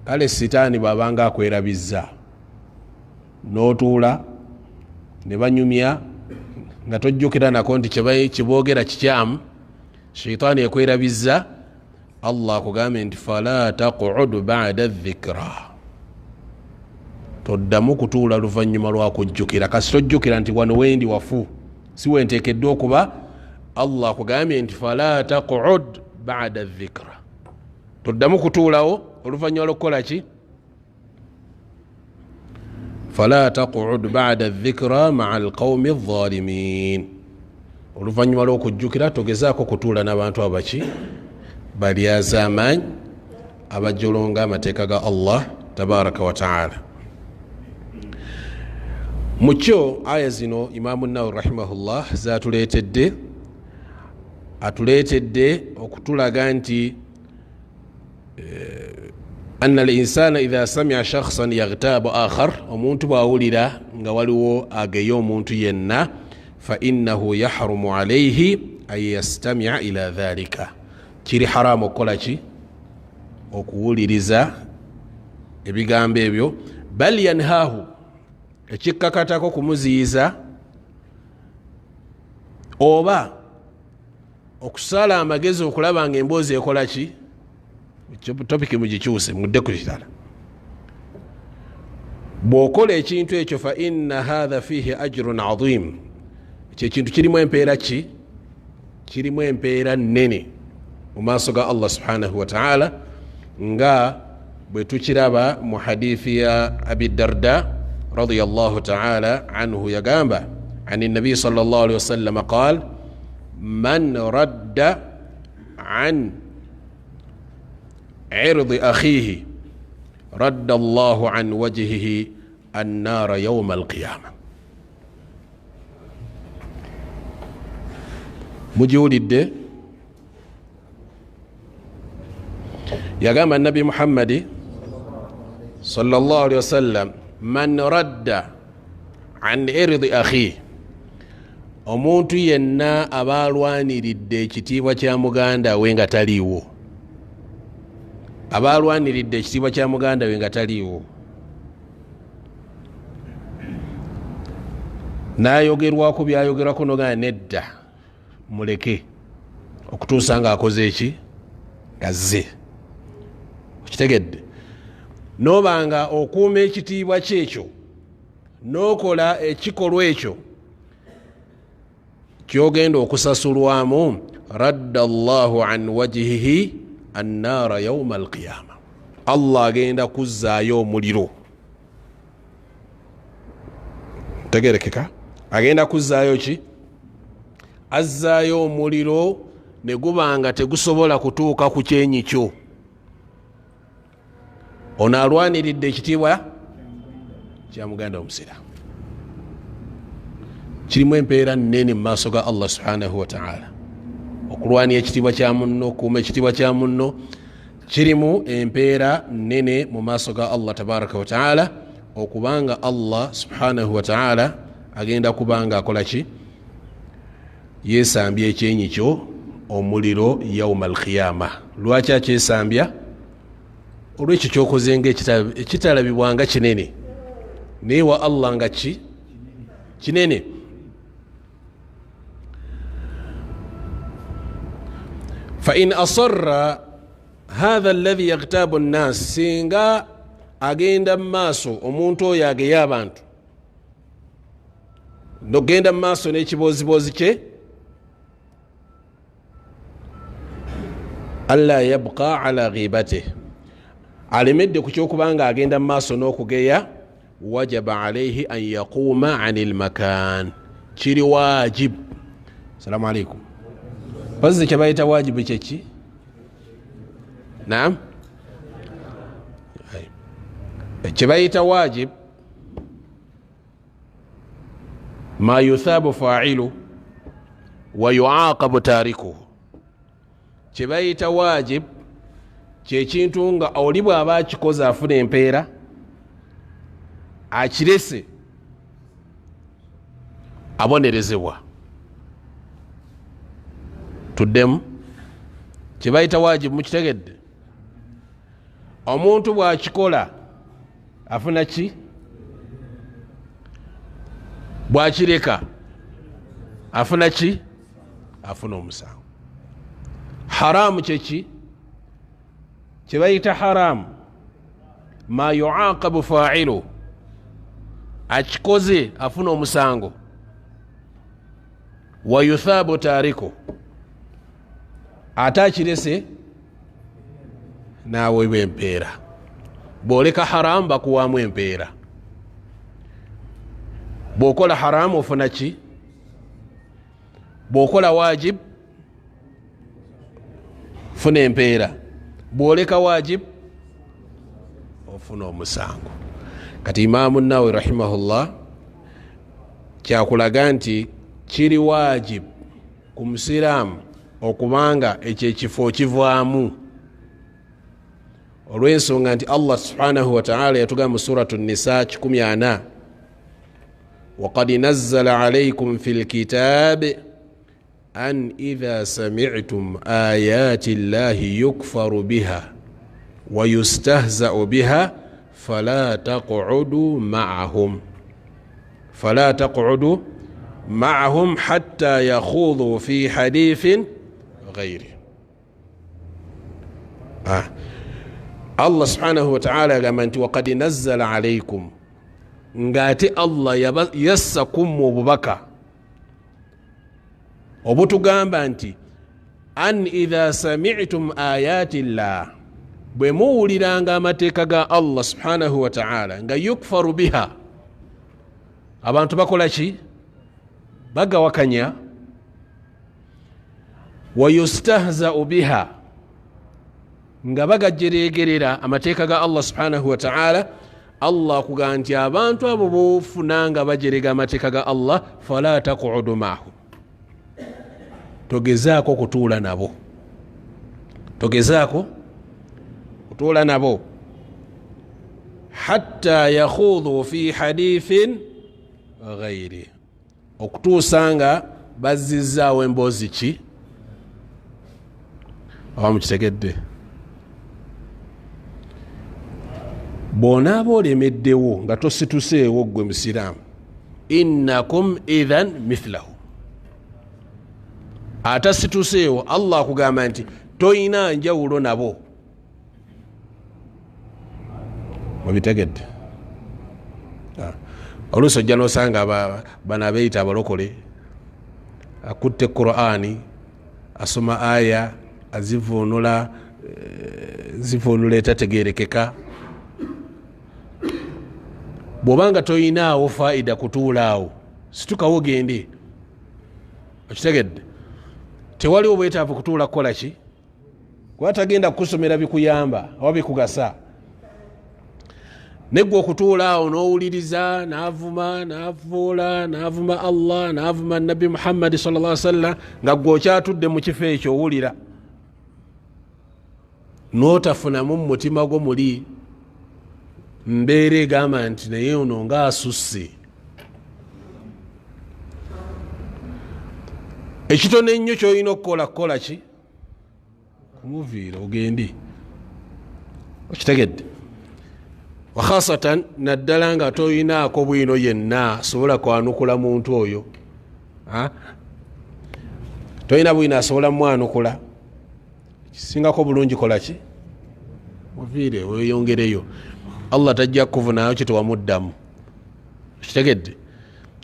kale sitaani bw'abanga akwerabizza n'otuula ne banyumya nga tojjukira nako nti kiboogera kikyamu, shaytaani ekwerabizza, Allah akugambe nti fala taq'ud ba'da dhikra, toddamu kutuula luvannyuma lwa kujjukira. Kasi tojjukira nti wano wendi wafu, si wenteekeddwa okuba. Allah akugambye nti fala taq'ud ba'da dhikra, toddamu kutuulawo oluvannyuma lw'okukola ki? fala taqud ba'da adh-dhikra ma'a al-qawmi adh-dhalimin. Oluvanyuma lw'okujjukira togezaako kutuula n'abantu abaki balyaza amaanyi abajjolonga amateeka ga Allah tabaraka wa ta'ala. Mukyo aya zino Imaamu Nawawi rahimahullah atuleetedde okutulaga nti anna al-insana idha sami'a shakhsan yaghtabu akhar, omuntu bwawulira nga waliwo ageya omuntu yenna, fa innahu yahrumu alayhi an yastami'a ila dhalika, kiri haramu okukola ki? Okuwuliriza ebigambo ebyo. Bal yanhahu, ekikkakatako kumuziyiza oba okusala amagezi okulaba nga emboozi ekola ki? Topiki mugikyuse mudde ku kitala. Bw'okola ekintu ekyo fa inna hadha fihi ajrun azim, ekyo ekintu kirimu empeera ki? Kirimu empeera nnene mu maaso ga Allah subhanahu wa ta'ala, nga bwe tukiraba mu hadithi ya Abi Darda radiyallahu ta'ala anhu yagamba عن النبي صلى الله عليه وسلم قال من رد عن عرض أخيه رد الله عن وجهه النار يوم القيامة. مجولد يقام النبي محمد صلى الله عليه وسلم من رد عن عرض أخيه، omuntu yenna abalwaniridde ekitiibwa kya muganda we nga taliiwo, abalwaniridde ekitiibwa kya muganda we nga taliiwo, n'ayogerwako byayogerwako nogaa nedda muleke okutuusa nga akoze eki? Gazze. Okitegedde? Nobanga okuuma ekitiibwa kyekyo n'okola ekikolwa ekyo kyogenda okusasulwamu, radda Allahu an wajhihi annaara yawma alqiyama, Allah agenda kuzzaayo omuliro. Tegerekeka? Agenda kuzzaayo ki? Azzaayo omuliro ne gubanga tegusobola kutuuka ku kyenyi kyo. Ono alwaniridde ekitiibwa kya muganda omusira. Kirimu empeera nnene mu maaso ga Allah subhanahu wa ta'ala. Okulwanya ekitiibwa kya munno, okuuma ekitiibwa kya munno, kirimu empeera nnene mu maaso ga Allah tabaraka wa ta'ala, okubanga Allah subhanahu wa ta'ala agenda kubanga akola ki? Yeesambya ekyenyi kyo omuliro yawma alqiyama. Lwaki akyesambya? Olwekyo kyokoze nga ekitalabibwanga kinene, naye wa Allah nga ki? Kinene. فإن أصر هذا الذي يغتاب الناس، singa agenda maaso omuntu oyo ageya abantu, nogenda maaso n'ekibozibozi kye, alla yabqa ala ghibatihi, alemedde ku kyokubanga agenda maaso n'okugeya, wajaba alayhi an yaquuma anil makan, kiri wajib. Assalamu alaikum. Bazi kyabayita wajibu kyeki? Naam, kyabayita wajib ma yuthabu fa'ilu wa yu'aqabu tarikuhu. Kyabayita wajib kyekintu nga oli bw'aba akikoze afuna empeera, akirese abonerezebwa. Tuddemu kyebayita wajibu, mukitegedde? Omuntu bw'akikola afuna ki? Bw'akireka afuna ki? Afuna omusango. Haramu kyeki? Kyebayita haramu ma yu'aqabu fa'ilu, akikoze afuna omusango, wa yuthabu tariku, ate akirese naweebwa empeera. Bw'oleka haramu bakuwaamu empeera. bwokola haramu ofuna ki? Bwokola wajib ofuna empeera, bwoleka wajib ofuna omusango. Kati Imaamu Nawawi rahimahullah kyakulaga nti kiri wajib ku musiraamu okubanga ekyo ekifo kivaamu, olw'ensonga nti Allah subhanahu wa ta'ala yatugamba mu suratu Nisa 14, وقد نزل عليكم في الكتاب أن إذا سمعتم آيات الله يكفر بها ويستهزأ بها فلا تقعدوا معهم حتى يخوضوا في حديث غيره. الله سبحانه وتعالى قال وقد نزل عليكم ngati Allah yassakum mu bubaka obutugamba nti an idha sami'tum ayati llah, bwe muwuliranga amateeka ga Allah subhanahu wa ta'ala nga yukfaru biha, abantu bakola ki? Bagawakanya. Wa yustahza'u biha, nga bagajeregerera amateeka ga Allah subhanahu wa ta'ala. Allah kugamba nti abantu abo bofunanga bajerega amateeka ga Allah, fala taqudu ma'ahum, togezaako kutuula nabo, hatta yakhudhu fi hadithin ghairi, okutuusa bazzizaawo emboozi ki? Abamukitegedde? Bw'onaaba olemeddewo nga tosituseewo gwe musiraamu, innakum idhan mithlahu. Atasituseewo Allah akugamba nti toyina njawulo nabo. Mubitegedde? Oluusi ojja n'osanga bano abeeyita abalokole, akutte Qur'ani, asoma aya azivuunula, etategerekeka. Bw'obanga toyinaawo faida kutuulaawo, situkawo gende. Okitegedde? Tewali obwetaavu kutuula kukola ki? Kuba tagenda kukusomera bikuyamba oba bikugasa. Neggwe okutuulaawo n'owuliriza, n'avuma, n'avoola, n'avuma Allah, n'avuma Nabbi Muhammad sallallahu alaihi wasallam, nga ggwe okyatudde mu kifo ekyo owulira, n'otafunamu mu mutima gwo muli mbeera egamba nti naye ono ng'asusse. Ekitono ennyo ky'olina okukola ki? Kumuviira ogende. Okitegedde? Wakhasatan naddala nga toyinaako bwino yenna asobola kwanukula muntu oyo. Toyina bwino asobola mwanukula. Kisingako bulungi kola ki? Muviire weyongereyo. Allah tajja kuvunaayo kitewamuddamu. Kitegedde?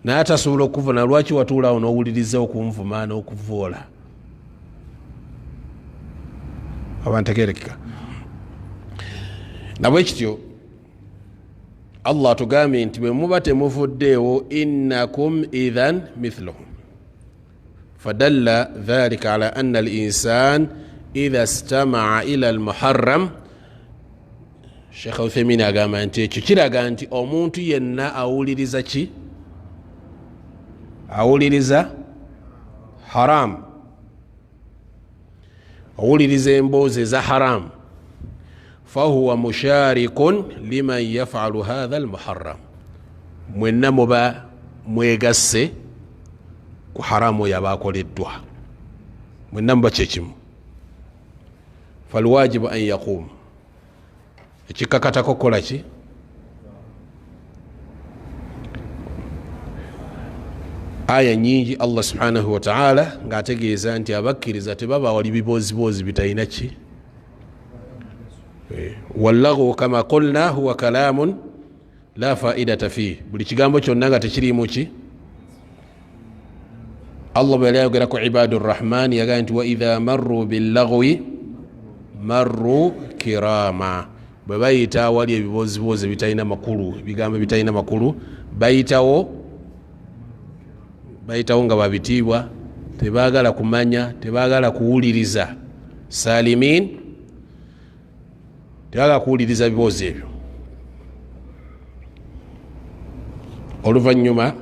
Naye atasobola okuvuna, lwaki watuulaawo n'owuliriza okunvuma n'okuvoola? Abantegerekeka. Nabwe kityo Allah atugambye nti bwe muba temuvuddeewo, innakum idhan mithluhum. Fadalla dhalika ala anna al-insan idha istama'a ila al-muharram. Sheikh Uthaymin agamba nti ekyo kiraga nti omuntu yenna awuliriza ki? Awuliriza haram, awuliriza emboozi eza haram, fahuwa musharikun liman yafalu hadha almuharram. Mwenna muba mwegasse ku haramu yabakoleddwa, mwenna muba kyekimu. Falwajibu an yaqum, ekikakatako kola ki? Aya nyingi Allah subhanahu wa ta'ala ng'ategeeza nti abakkiriza tebaba wali biboozibozi bitalina ki? Wallaghu kama qulna huwa kalamun la faidata fihi, buli kigambo kyonna nga tekirimu ki? Allah bwe yayogera ku ibadur rahman yagamba nti wa idha marru billaghwi marru kirama, bwe bayita wali ebiboozibozi bitalina makulu, ebigambo bitalina makulu bayitawo bayitawo nga babitiibwa, tebaagala kumanya, tebaagala kuwuliriza. Salimin, tebaagala kuwuliriza bibuuzo ebyo. Oluvannyuma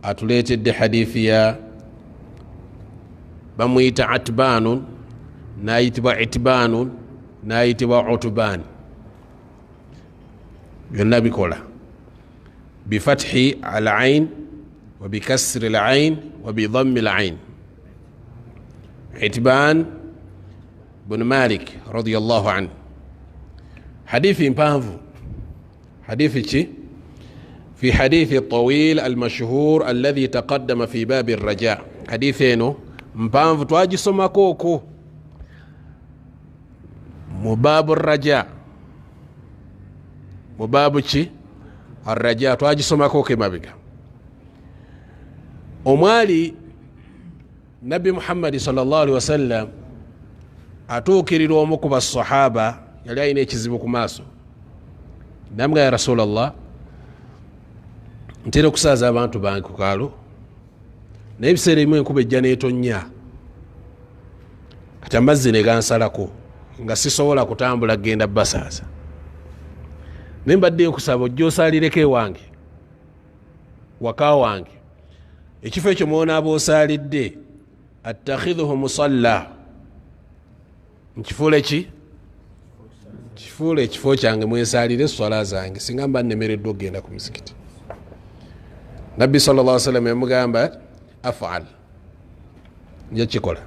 atuleetedde hadithi ya bamuyita Atbanun, nayitibwa Itbanun, nayitibwa Utban. Byonna bikola bifathi al-ain wa bikasri al-ain wa bidhammi al-ain. Itban bin Malik radiyallahu anhu. Hadithi mpanvu. Hadithi ki? في حديث الطويل المشهور الذي تقدم في باب الرجاء. حديثينو مبانف تواجي سمكوكو مباب الرجاء، مباب شي الرجاء تواجي سمكوكي ما بقى. ومالي نبي محمد صلى الله عليه وسلم أتوكري رومكو بالصحابة يلي نيكزبكو ماسو نمغا يا رسول الله ntera okusaaza abantu bange ku kaalo naye ebiseera ebimu enkuba ejja neetonnya kati amazzi ne gansalako nga sisobola kutambula kgenda basaaza. Naye mbadde nkusaba ojja osaalireko ewange waka wange ekifo ekyo mwonaaba osaalidde attakhidhuhu musalla, nkifuule ki? Kifuule ekifo kyange mwesaalire swala zange singa mba nnemereddwa okgenda ku muzikiti. Nabbi sallallahu alaihi wasallam yamugamba af'al, nja kikola.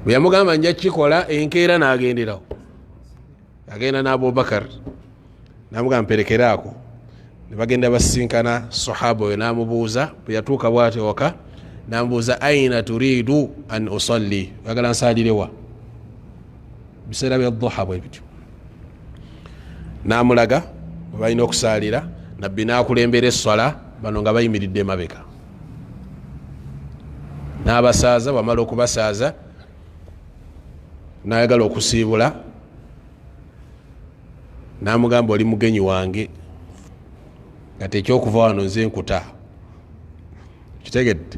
Bwe yamugamba nja kikola enkeera n'agenderawo, agenda n'Abubakar n'amugamba mperekeraako. Ne bagenda basisinkana sahaba we n'amubuuza, bwe yatuuka bw'atyo waka n'amubuuza aina turidu an usalli, oyagala nsaalirewa? Biseera bya duha bwe bityo. N'amulaga bwe balina okusaalira. Nabbi n'akulembera esswala, bano nga bayimiridde emabega. N'abasaaza, bamala okubasaaza n'ayagala okusiibula, n'amugamba oli mugenyi wange nga tekyokuva wano nze nkuta. Kitegedde,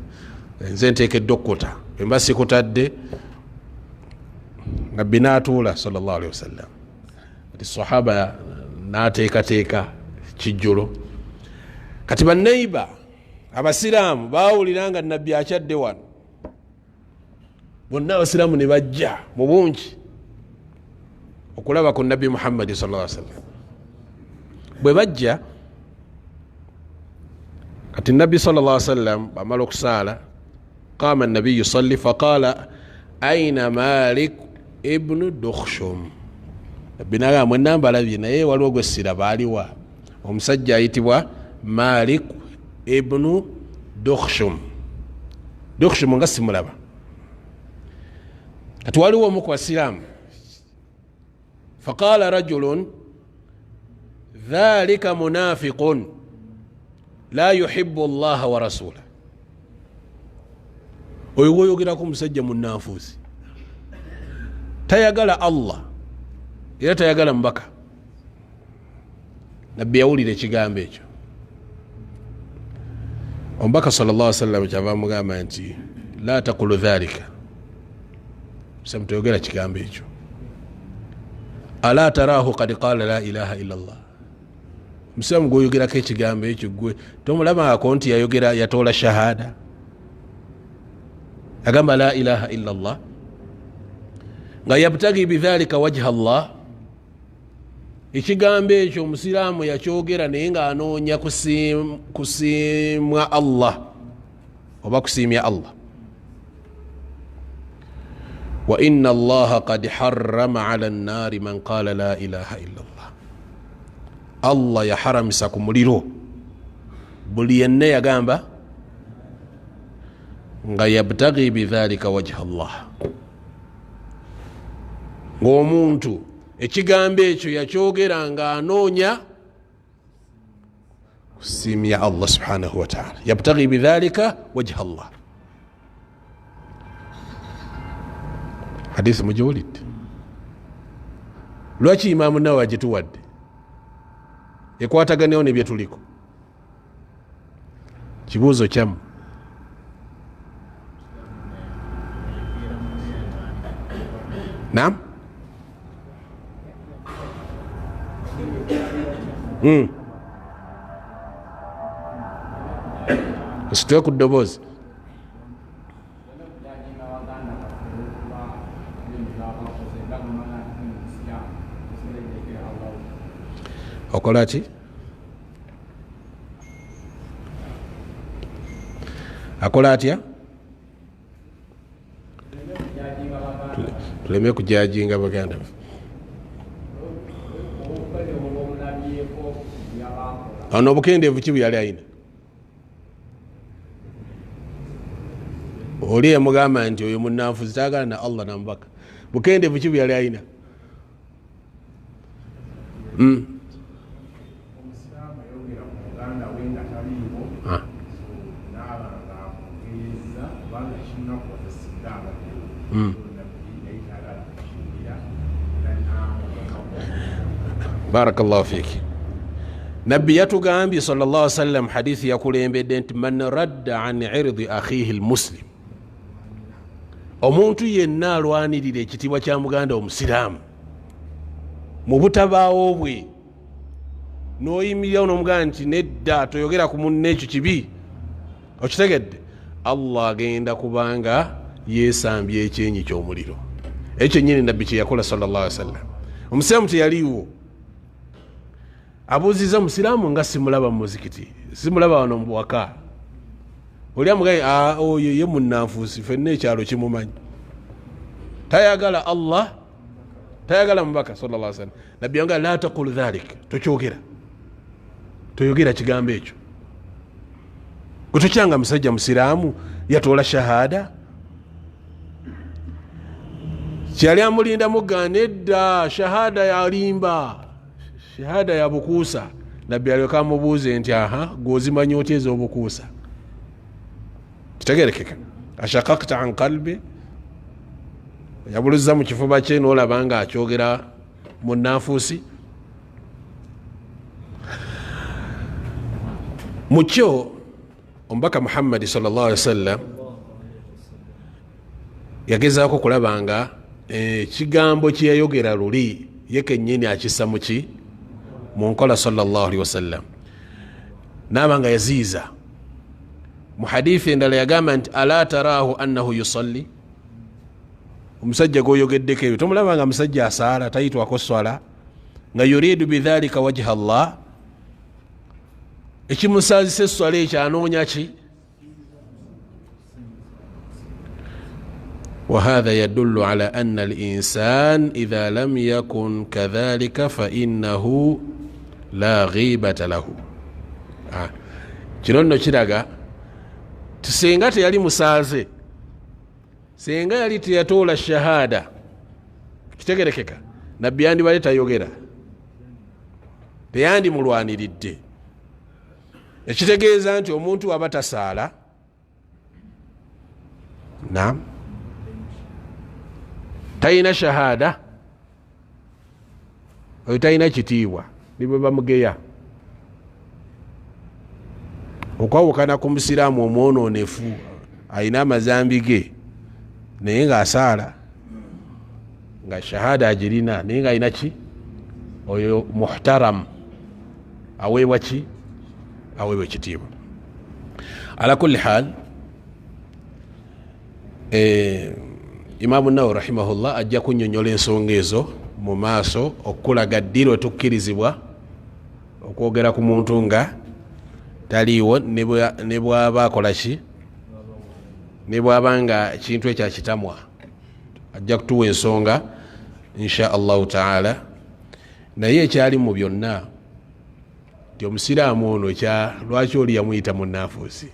nze nteekeddwa okkuta, bwe mba sikutadde. Nabbi n'atuula sallallahu alaihi wasallam. Kati sahaba n'ateekateeka kijjulo. Kati banneiba abasiraamu baawulira nga nabbi akyadde wano, bonna abasiraamu ne bajja mu bungi okulaba ku nabbi Muhammad sallallahu alaihi wasallam. Bwe bajja kati nabbi sallallahu alaihi wasallam bamala okusaala, qama an-nabiy yusalli faqala aina Malik ibn Dukhshum. Nabbi n'agamba mwenna mbalabye naye waliwo gwe siraba aliwa. Omusajja ayitibwa Malik ibn Dukhshum. Dukhshum nga simulaba. Kati waliwo omu ku basiraamu, faqala rajulun dhalika munafiqun la yuhibbu allaha wa rasulahu. Oyo gwoyogerako omusajja munanfuusi, tayagala Allah era tayagala mubaka. Nabbi yawulira ekigambo ekyo. Omubaka sallallahu alaihi wasallam kyava amugamba nti la taqulu dhalika, samutayogera kigambo ekyo. Ala tarahu qad qala la ilaha illa Allah. Musiramu gwoyogerako ekigambo ekyo gwe tomulabako nti yayogera yatoola shahada, agamba la ilaha illa Allah nga yabtagi bidhalika wajha Allah. Ekigambo ekyo omusiraamu yakyogera naye nga anoonya kusiimwa Allah oba kusiimya Allah. Wa inna Allaha qad harrama ala an-nari man qala la ilaha illa Allah. Allah yaharamisa ku muliro buli yenna yagamba nga yabtagi bidhalika wajha Allah. Ng'omuntu ekigambo ekyo yakyogera nga anoonya kusiimya Allah subhanahu wa ta'ala, yabtagi bidhalika wajha Allah. Hadithi mujiwulidde. Lwaki Imaamu Nawawi agituwadde? Ekwataganeo ne bye tuliko. kibuuzo kyamu. Naam. Usitoe ku ddoboozi. Okola ki? Akola atya? Tuleme kujajinga baganda. Ono obukendeevu ki bwe yali ayina? Oli yamugamba nti oyo munnanfuzi taagala na Allah namubaka. Bukendeevu ki bwe yali ayina? Barakallahu fiki. Nabbi yatugambye sallallahu alaihi wasallam hadithi yakulembedde nti man radda an irdi akhihi almuslim, omuntu yenna alwanirira ekitiibwa kya muganda omusiraamu mu butabaawo bwe, n'oyimirira n'omugamba nti nedda toyogera ku munne ekyo kibi, okitegedde, Allah agenda kubanga yeesambye ekyenyi ky'omuliro. Ekyo nnyini nabbi kye yakola sallallahu alaihi wasallam. Omusiraamu teyaliiwo. Abuuziza musiraamu nga simulaba mu muzikiti, simulaba wano mu waka. Oli amugaye oyo ye munnanfuusi, ffenna ekyalo kimumanyi. Tayagala Allah, tayagala mubaka sallallahu alaihi wasallam. Nabbi yanga la taqul dhalik, tokyogera. Toyogera kigambo ekyo. Kutokyanga musajja musiraamu yatoola shahada. Kyali amulinda mugane edda shahada yalimba. Shahada ya bukuusa. Nabbi alyoka amubuuze nti gwozimanyi otya ez'obukuusa? Kitegerekeka. Ashaqaqta an qalbi, yabuluza mu kifuba kye n'olaba nga akyogera munnanfuusi. Mu kyo omubaka Muhammad sallallahu alaihi wasallam yagezaako kulaba nga ekigambo kye yayogera luli ye kennyini akissa mu ki mu nkola sallallahu alaihi wasallam. Naaba nga yaziiza mu hadithi endala yagamba nti ala taraahu annahu yusalli, omusajja gwoyogeddeko ebyo tomulaba nga musajja asaala tayitwako swala, nga yuridu bidhalika wajha Allah, ekimusaazisa esswala ekyo anoonya ki? وهذا يدل على أن الإنسان إذا لم يكن كذلك فإنه لا غيبة له. Kino kiraga tisenga teyali musaaze, senga yali teyatoola shahada, kitegerekeka, nabbi yandibadde tayogera, teyandi mulwaniridde. Ekitegeeza nti omuntu aba tasaala, naam, tayina shahada, oyo tayina kitiibwa, nibwe bamugeya. Okwawukana ku musiraamu omwonoonefu ayina amazambi ge naye ng'asaala, nga shahada agirina naye ng'ayina ki? Oyo muhtaram, aweebwa ki? Aweebwa ekitiibwa. Ala kulli haal, Imaamu Nawawi rahimahullah ajja kunnyonnyola ensonga ezo mu maaso okulaga ddi lwe tukkirizibwa okwogera ku muntu nga taliiwo, ne bw'aba akola ki, ne bw'aba nga kintu ekyo akitamwa. Ajja kutuwa ensonga insha Allahu taala. Naye ekyali mu byonna nti omusiraamu ono lwaki oli yamuyita munnanfuusi?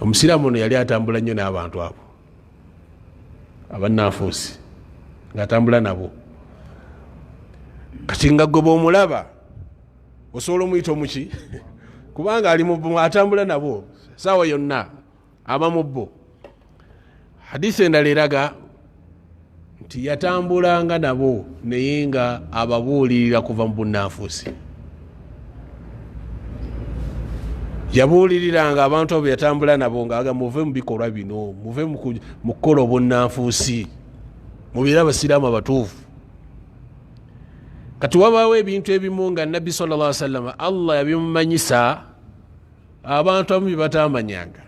Omusiraamu ono yali atambula nnyo n'abantu abo abannanfuusi, ng'atambula nabo. Kati nga gwe bw'omulaba osobola omuyita omuki kubanga ali atambula nabo saawa yonna, aba mu bo. Hadisi endala eraga nti yatambulanga nabo naye nga ababuulirira kuva mu bunnanfuusi. yabuuliriranga abantu abo yatambula nabo ngaaga muve mu bikolwa bino, muve mu kukola obunnanfuusi, mubeere abasiraamu abatuufu. Kati wabaawo ebintu ebimu nga nabbi sallallahu alaihi wasallam Allah yabimumanyisa abantu abamu byebatamanyanga.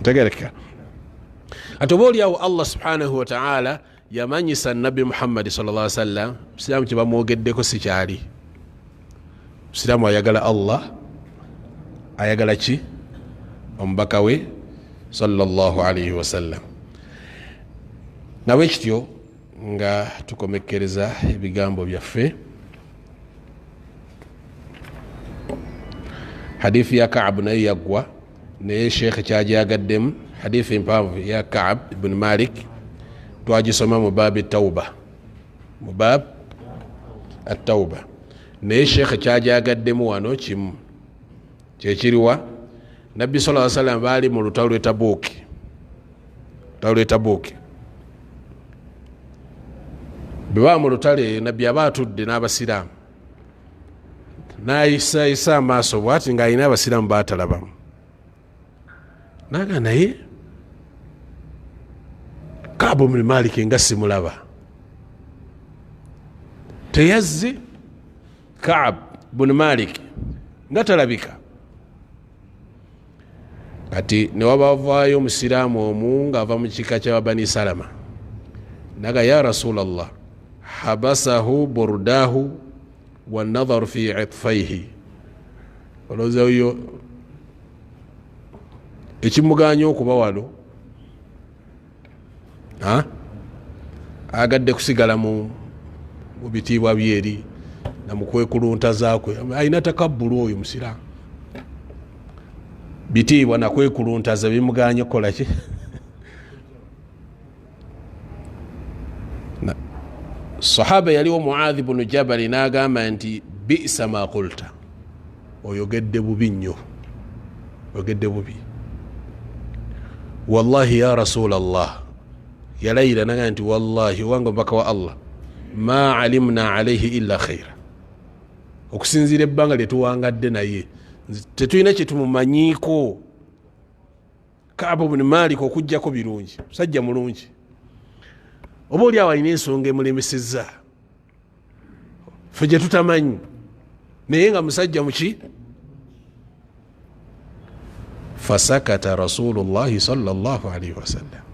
Ntegereka. Ate oba oliawo Allah subhanahu wa ta'ala yamanyisa nabbi Muhammad sallallahu alaihi wasallam, musiraamu kye bamwogeddeko si kyali. Musiraamu ayagala Allah, ayagala ki? Omubaka we sallallahu alaihi wasallam. Nawe kityo nga tukomekereza ebigambo byaffe, hadithi ya Ka'b naye yaggwa, naye Sheikh kyagiyagaddemu hadithi empanvu ya Ka'b ibn Malik twagisoma mu baabi tawba, mu baab at-tawba. Naye Sheikh kyagiyagaddemu wano kimu kyekiriwa nabbi sallallahu alaihi wasallam baali mu lutalo lw'e Tabuuki. Bwe baba mu lutale nabbi aba atudde n'abasiraamu, n'ayisayisa amaaso bw'ati ng'alina abasiraamu baatalabamu. Naga naye Ka'b ibn Malik nga simulaba, teyazze Ka'b ibn Malik nga talabika. Kati ne wabavaayo omusiraamu omu ng'ava mu kika kya Bani Salama, naga ya Rasulallah, habasahu burdahu wa nadharu fi itfaihi. Olowooza oyo ekimuganya okuba walo agadde kusigala mu bitiibwa byeri namukwekulunta zaakwe. Alina takabbulu oyo musiraamu, bitiibwa nakwekuluntaza bimuganya okukola ki? Sahaba yaliwo Muadh ibn Jabal n'agamba nti bi'sa ma qulta, oyogedde bubi nnyo, oyogedde bubi. Wallahi ya Rasulallah, yalayira naga nti wallahi wange omubaka wa Allah, ma alimna alayhi illa khaira, okusinziira ebbanga lyetuwangadde naye tetulina kyetumumanyiiko Ka'b ibn Malik okujjako birungi, musajja mulungi. Oba oli awo alina ensonga emulemesezza ffe gye tutamanyi, naye nga musajja muki? Fasakata Rasulullahi sallallahu alaihi wasallam,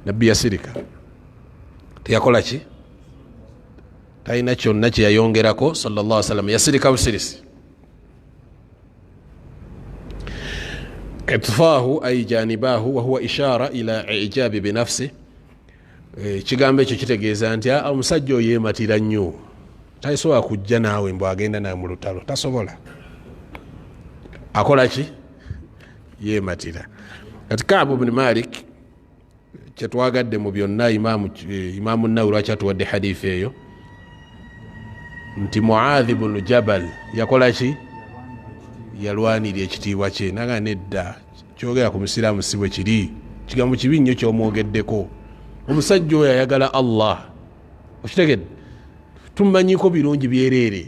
nabbi yasirika, teyakola ki? Talina kyonna kye yayongerako sallallahu alaihi wasallam, yasirika busirisi. Itfaahu ay janibahu wa huwa ishara ila ijabi binafsi. Kigambo ekyo kitegeeza nti omusajja oyo yeematira nnyo, tasobola kujja naawe mbw agenda nawe mu lutalo, tasobola. Akola ki? Yeematira. Kati Ka'b ibn Malik kyetwagadde mu byonna Imaamu Nawawi lwaki atuwadde hadithi eyo nti Muadh ibn Jabal yakola ki? Yalwanira ekitiibwa kye. Naga nedda, kyogera ku musiraamu si bwe kiri, kigambo kibi nnyo ky'omwogeddeko. Omusajja oyo ayagala Allah, okitegedde, tumanyiko birungi byereere.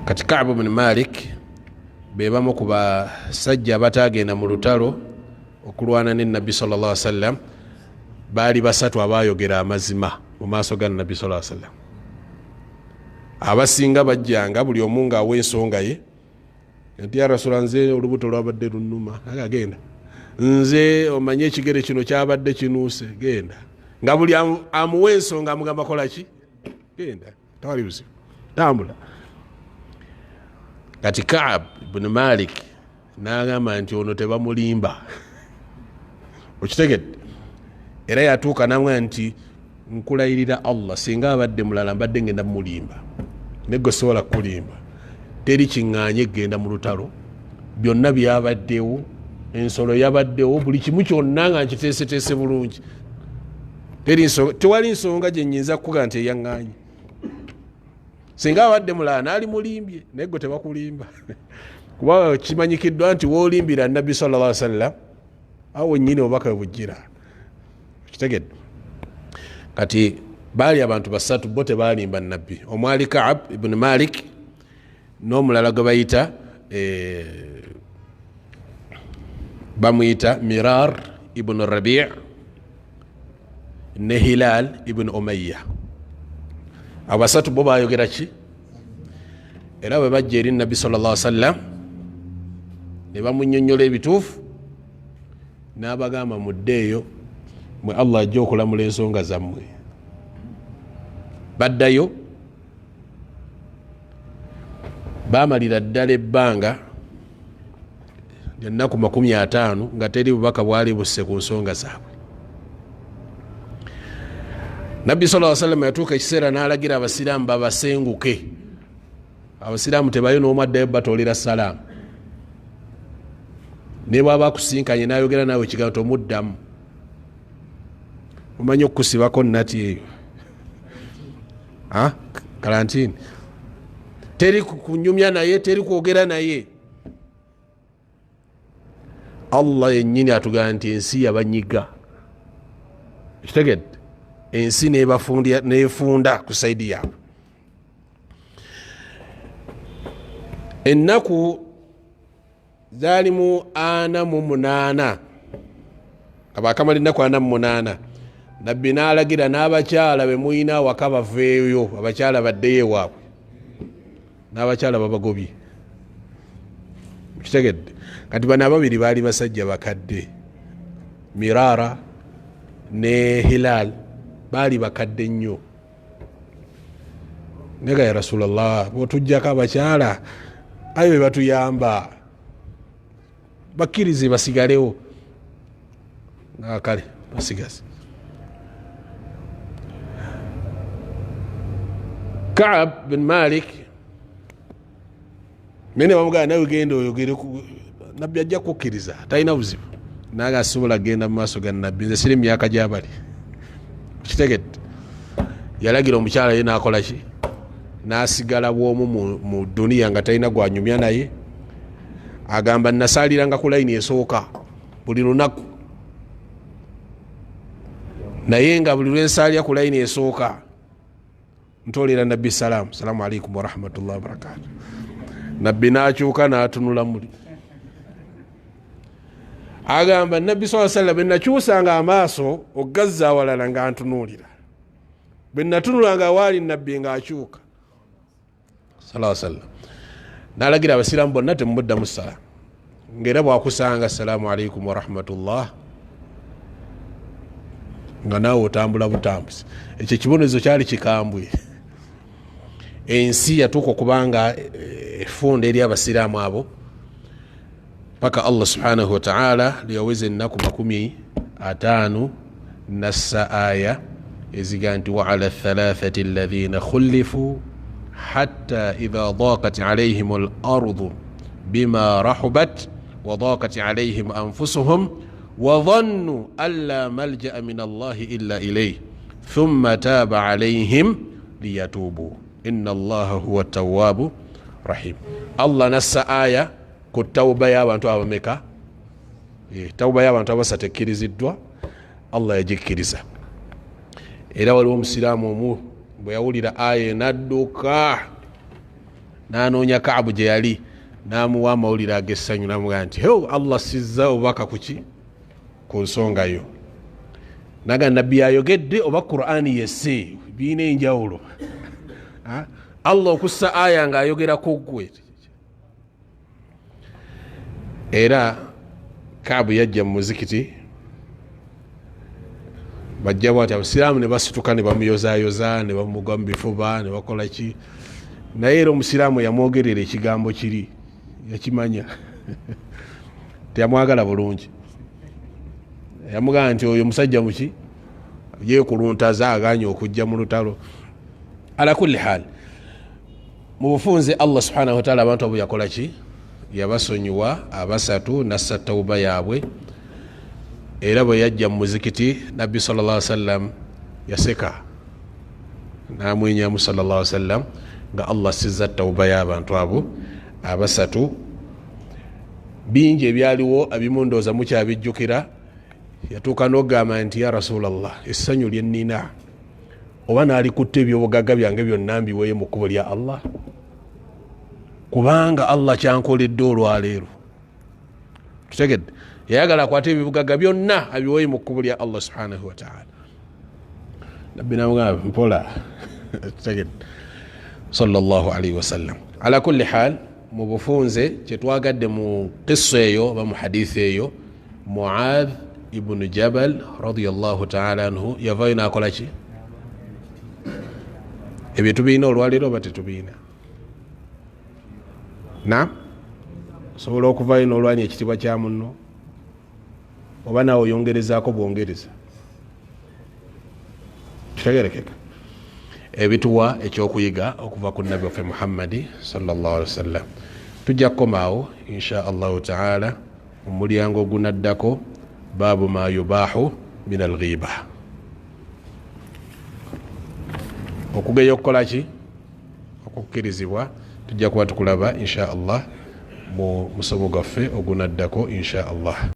Kati Ka'b ibn Malik be bamu ku basajja abatagenda mu lutalo okulwana ne Nabbi sallallahu alaihi wasallam, baali basatu abayogera amazima mu maaso ga Nabbi sallallahu alaihi wasallam. Abasinga bajjanga buli omu ng'awa ensonga ye, nti ya Rasulallah, nze olubuto lwabadde lunnuma, agenda nze omanye ekigere kino kyabadde kinuuse, genda. Nga buli amuwa ensonga amugamba kola ki? Genda, tawali buzibu, tambula. Kati Ka'b ibn Malik n'agamba nti ono tebamulimba, okitegedde. Era yatuuka namwe nti nkulayirira Allah, singa abadde mulala mbadde ngenda mulimba, negwe sobola kulimba, teri kiŋŋaanye genda mu lutalo, byonna byabaddewo, ensolo yabaddewo, buli kimu kyonna nga nkiteeseteese bulungi, tewali nsonga gye nnyinza kukuga nti eyaŋŋaanye. Singa abadde mulala naali mulimbye, naye gwe tebakulimba. Kuba kimanyikiddwa nti woolimbira Nabbi sallallahu alaihi wasallam awo nnyini obubaka bwe bujjira, kitegedde. Kati baali abantu basatu bo tebalimba nabbi, omwali Kaab ibn Malik n'omulala gwe bayita bamuyita Mirar ibn Rabi' ne Hilal ibn Umayya. Abasatu bo bayogera ki? Era bwe bajja eri Nabbi sallallahu alaihi wasallam ne bamunnyonnyola ebituufu n'abagamba muddeeyo mwe Allah ajja okulamula ensonga zammwe. Baddayo bamalira ddala ebbanga ennaku 50 nga teri bubaka bwali busse ku nsonga zaabwe. Nabbi sallallahu alaihi wasallam yatuuka ekiseera n'alagira abasiraamu babasenguke. Abasiraamu tebayo n'omu addayo batolera salaamu. Ne bw'aba akusinkanye n'ayogera naawe ekigambo tomuddamu. Omanyi okukusibako nnati eyo. Karantini. Teri kunyumya naye, teri kwogera naye. Allah yennyini atugamba nti ensi yabanyiga. Kitegedde? Ensi nefunda ku saidi yaabwe. Ennaku zaalimu 48 abakamala ennaku 48 Nabbi n'alagira n'abakyala be muyina waka baveeyo, abakyala baddeyo ewaabwe, n'abakyala babagobye. Kitegedde? Kati bano ababiri baali basajja bakadde, Mirara ne Hilal baali bakadde nnyo. Nega ya Rasulallah, bw'otuggyako abakyala ayo batuyamba bakkirize basigalewo. Kale basigaze. Kaab bin Malik mene bamugamba nawe genda oyogere, Nabbi ajja kukkiriza, talina buzibu. Naga asobola genda mu maaso ga Nabbi, nze siri myaka gy'abali. Kitegedde? Yalagira omukyala ye n'akola ki? N'asigala bw'omu mu duniya nga talina gwanyumya naye. Agamba nasaaliranga ku layini esooka buli lunaku, naye nga buli lwensaalira ku layini esooka ntolera Nabbi salaamu, salaamu alaikum wa rahmatullahi wa barakatuh. Nabbi n'akyuka n'atunula muli. Agamba Nabbi sallallahu alaihi wasallam nakyusanga amaaso ogazza awalala nga ntunuulira, bwe natunulanga waali Nabbi ng'akyuka sallallahu alaihi wasallam. N'alagira abasiraamu bonna temumuddamu salaamu, ng'era bwakusanga salaamu alaikum wa rahmatullah nga naawe otambula butambuzi. Ekyo kibonezo kyali kikambwe. Ensi yatuuka okubanga efunda eri abasiraamu abo paka Allah subhanahu wa ta'ala liyaweze ennaku 50 nassa aya eziga nti wa ala thalathati alladhina khulifu hatta idha daqat alayhim al-ardu bima rahubat wa daqat alayhim anfusuhum wa dhannu an la malja'a min Allah illa ilayhi thumma taba alayhim liyatubu inna Allaha huwa at-tawwabu rahim. Allah nassa aya ku tawba y'abantu abameka, tawba y'abantu abasatekkiriziddwa, Allah yagikkiriza. Era waliwo omusiraamu omu bwe yawulira aya n'adduka n'anoonya Kaabu gye yali, n'amuwa amawulire ag'essanyu, n'amugamba nti Allah sizza obubaka kuki ku nsonga yo. Naga Nabbi ayogedde oba Qur'ani yesse biina enjawulo. Allah okussa aya ng'ayogerako ggwe. Era Kaabu yajja mu muzikiti, bajja bwati abasiraamu ne basituka ne bamuyozaayoza ne bamugwa mu bifuba ne bakola ki, naye era omusiraamu yamwogerera ekigambo kiri, yakimanya teyamwagala bulungi. Yamugamba nti oyo musajja muki yeekuluntaza aganye okujja mu lutalo. Ala kulli hal, mu bufunze Allah subhanahu wa ta'ala abantu abo yakola ki? Yabasonyiwa abasatu nassa tawba yaabwe. Era bwe yajja mu muzikiti Nabbi sallallahu alaihi wasallam yaseka n'amwenyamu sallallahu alaihi wasallam nga Allah sizza tawba y'abantu abo abasatu. Bingi ebyaliwo abimu ndooza mukyabijjukira. Yatuuka n'ogamba nti ya Rasulallah, essanyu lye nnina oba nalikutte ebyobugagga byange byonna mbiweeye mu kkubo lya Allah, kubanga Allah kyankoledde olwaleero. Tutegedde yayagala akwate ebibugagga byonna abiweeye mu kkubo lya Allah subhanahu wa ta'ala. Nabbi namugamba mpola. Tutegedde sallallahu alayhi wasallam. Ala kulli hal, mu bufunze kyetwagadde mu qissa eyo oba mu hadithi eyo, Muadh ibn Jabal radiyallahu ta'ala anhu yavayo nakola ki? Ebyo tubiina olwaleero oba tetubiina? Osobola okuvaayo n'olwanya ekitiibwa kya munno, oba naawe oyongerezaako bwongereza. Kitegerekeka ebituwa ekyokuyiga okuva ku nabbi waffe Muhammadi sallallahu alaihi wasallam. Tujja kukomaawo insha allahu taala mu mulyango ogunaddako, baabu ma yubaahu min alghiba. Okugeya okukola ki? Okukkirizibwa. Tujja kuba tukulaba insha allah mu musomo gwaffe ogunaddako insha allah.